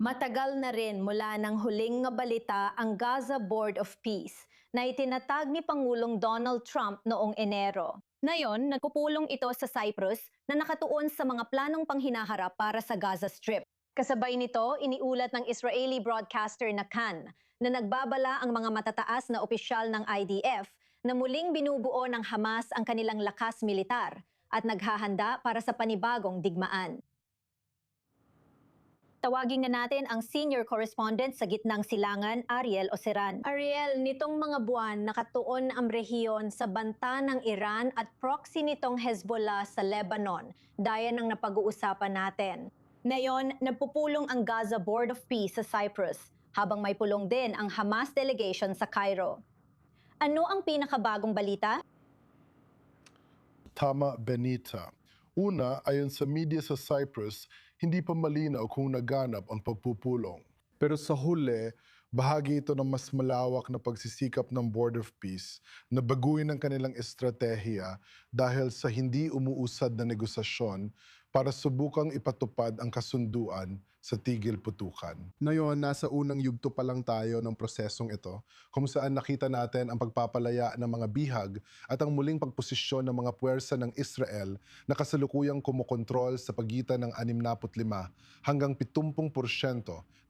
Matagal na rin mula nang huling nga balita ang Gaza Board of Peace na itinatag ni Pangulong Donald Trump noong Enero. Ngayon, nagpupulong ito sa Cyprus na nakatuon sa mga planong panghinaharap para sa Gaza Strip. Kasabay nito, iniulat ng Israeli broadcaster na Kan na nagbabala ang mga matataas na opisyal ng IDF na muling binubuo ng Hamas ang kanilang lakas militar at naghahanda para sa panibagong digmaan. Tawagin na natin ang senior correspondent sa Gitnang Silangan, Ariel Oseran. Ariel, nitong mga buwan nakatuon ang rehiyon sa banta ng Iran at proxy nitong Hezbollah sa Lebanon. Daya ng napag-uusapan natin. Ngayon, nagpupulong ang Gaza Board of Peace sa Cyprus, habang may pulong din ang Hamas delegation sa Cairo. Ano ang pinakabagong balita? Tama, Benita. Una, ayon sa media sa Cyprus, hindi pa malinaw kung naganap ang pagpupulong. Pero sa huli, bahagi ito ng mas malawak na pagsisikap ng Board of Peace na baguhin ang kanilang estratehiya dahil sa hindi umuusad na negosasyon para subukang ipatupad ang kasunduan sa tigil putukan. Ngayon, nasa unang yugto pa lang tayo ng prosesong ito kung saan nakita natin ang pagpapalaya ng mga bihag at ang muling pagposisyon ng mga puwersa ng Israel na kasalukuyang kumokontrol sa pagitan ng 65 hanggang 70%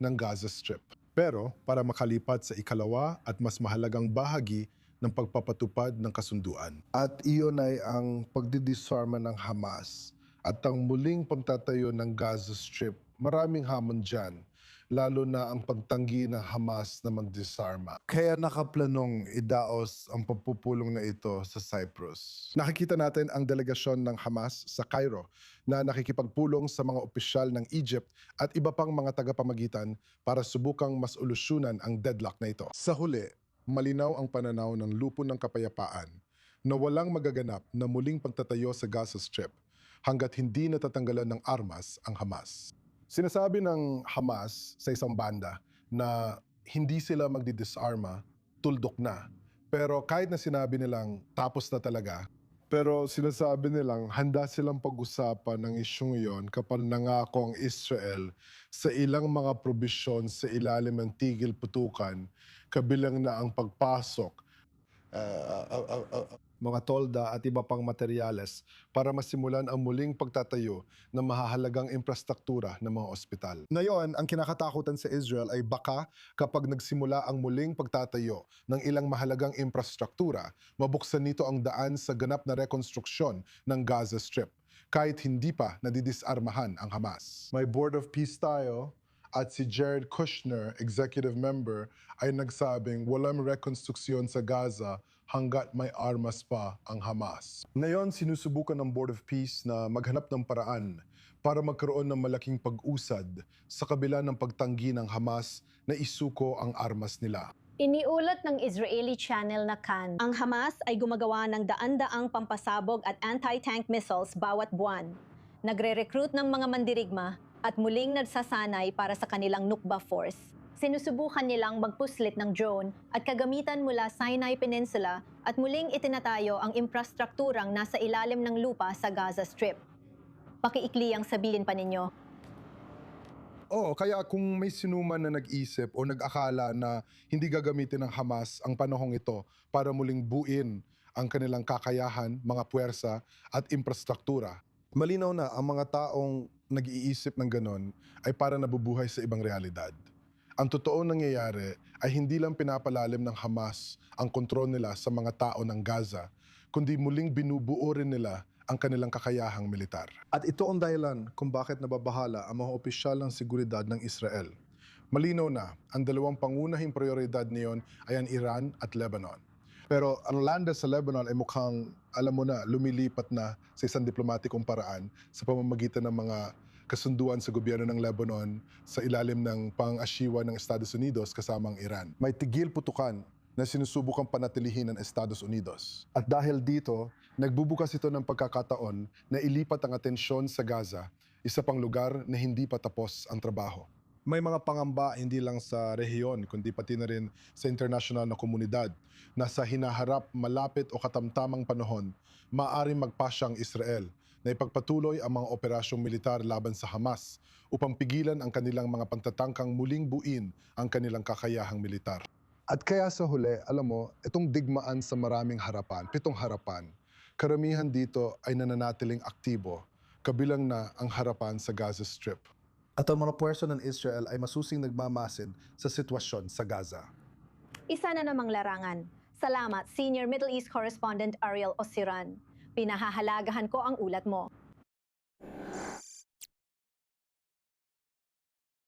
ng Gaza Strip. Pero para makalipat sa ikalawa at mas mahalagang bahagi ng pagpapatupad ng kasunduan. At iyon ay ang pagdidisarma ng Hamas at ang muling pagtatayo ng Gaza Strip. Maraming hamon dyan, lalo na ang pagtanggi ng Hamas na magdisarma. Kaya nakaplanong idaos ang pagpupulong na ito sa Cyprus. Nakikita natin ang delegasyon ng Hamas sa Cairo na nakikipagpulong sa mga opisyal ng Egypt at iba pang mga tagapamagitan para subukang mas ulusyunan ang deadlock na ito. Sa huli, malinaw ang pananaw ng Lupon ng Kapayapaan na walang magaganap na muling pagtatayo sa Gaza Strip hanggat hindi natatanggalan ng armas ang Hamas. Sinasabi ng Hamas sa isang banda na hindi sila magdidisarma, tuldok na. Pero kahit na sinabi nilang tapos na talaga, pero sinasabi nilang handa silang pag-usapan ng isyong iyon kapag nangako ang Israel sa ilang mga probisyon sa ilalim ng tigil putukan, kabilang na ang pagpasok, mga tolda at iba pang materyales para masimulan ang muling pagtatayo ng mahahalagang infrastruktura ng mga ospital. Ngayon, ang kinakatakutan sa Israel ay baka kapag nagsimula ang muling pagtatayo ng ilang mahalagang infrastruktura, mabuksan nito ang daan sa ganap na rekonstruksyon ng Gaza Strip, kahit hindi pa nadidisarmahan ang Hamas. May Board of Peace tayo, at si Jared Kushner, executive member, ay nagsabing walang rekonstruksyon sa Gaza hanggat may armas pa ang Hamas. Ngayon, sinusubukan ng Board of Peace na maghanap ng paraan para magkaroon ng malaking pag-usad sa kabila ng pagtanggi ng Hamas na isuko ang armas nila. Iniulat ng Israeli channel na Kan, ang Hamas ay gumagawa ng daan-daang pampasabog at anti-tank missiles bawat buwan. Nagre-recruit ng mga mandirigma at muling nagsasanay para sa kanilang Nukba Force. Sinusubukan nilang magpuslit ng drone at kagamitan mula Sinai Peninsula at muling itinatayo ang infrastrukturang nasa ilalim ng lupa sa Gaza Strip. Pakiikli ang sabihin pa ninyo. Oo, kaya kung may sinuman na nag-isip o nag-akala na hindi gagamitin ng Hamas ang panahong ito para muling buuin ang kanilang kakayahan, mga puwersa at infrastruktura, malinaw na ang mga taong nag-iisip ng ganon ay para nabubuhay sa ibang realidad. Ang totoong nangyayari ay hindi lang pinapalalim ng Hamas ang kontrol nila sa mga tao ng Gaza, kundi muling binubuo rin nila ang kanilang kakayahang militar. At ito ang dahilan kung bakit nababahala ang mga opisyal ng seguridad ng Israel. Malinaw na ang dalawang pangunahing prioridad niyon ay ang Iran at Lebanon. Pero ang landas sa Lebanon ay mukhang, alam mo na, lumilipat na sa isang diplomatikong paraan sa pamamagitan ng mga kasunduan sa gobyerno ng Lebanon sa ilalim ng pang-asyiwa ng Estados Unidos kasamang Iran. May tigil putukan na sinusubukang panatilihin ng Estados Unidos. At dahil dito, nagbubukas ito ng pagkakataon na ilipat ang atensyon sa Gaza, isa pang lugar na hindi pa tapos ang trabaho. May mga pangamba hindi lang sa rehiyon kundi pati na rin sa international na komunidad na sa hinaharap malapit o katamtamang panahon, maaaring magpasya ang Israel na ipagpatuloy ang mga operasyong militar laban sa Hamas upang pigilan ang kanilang mga pagtatangkang muling buin ang kanilang kakayahang militar. At kaya sa huli, alam mo, itong digmaan sa maraming harapan, 7 harapan, karamihan dito ay nananatiling aktibo, kabilang na ang harapan sa Gaza Strip. At ang mga puwersa ng Israel ay masusing nagmamasid sa sitwasyon sa Gaza. Isa na namang larangan. Salamat, Senior Middle East Correspondent Ariel Osiran. Pinahahalagahan ko ang ulat mo.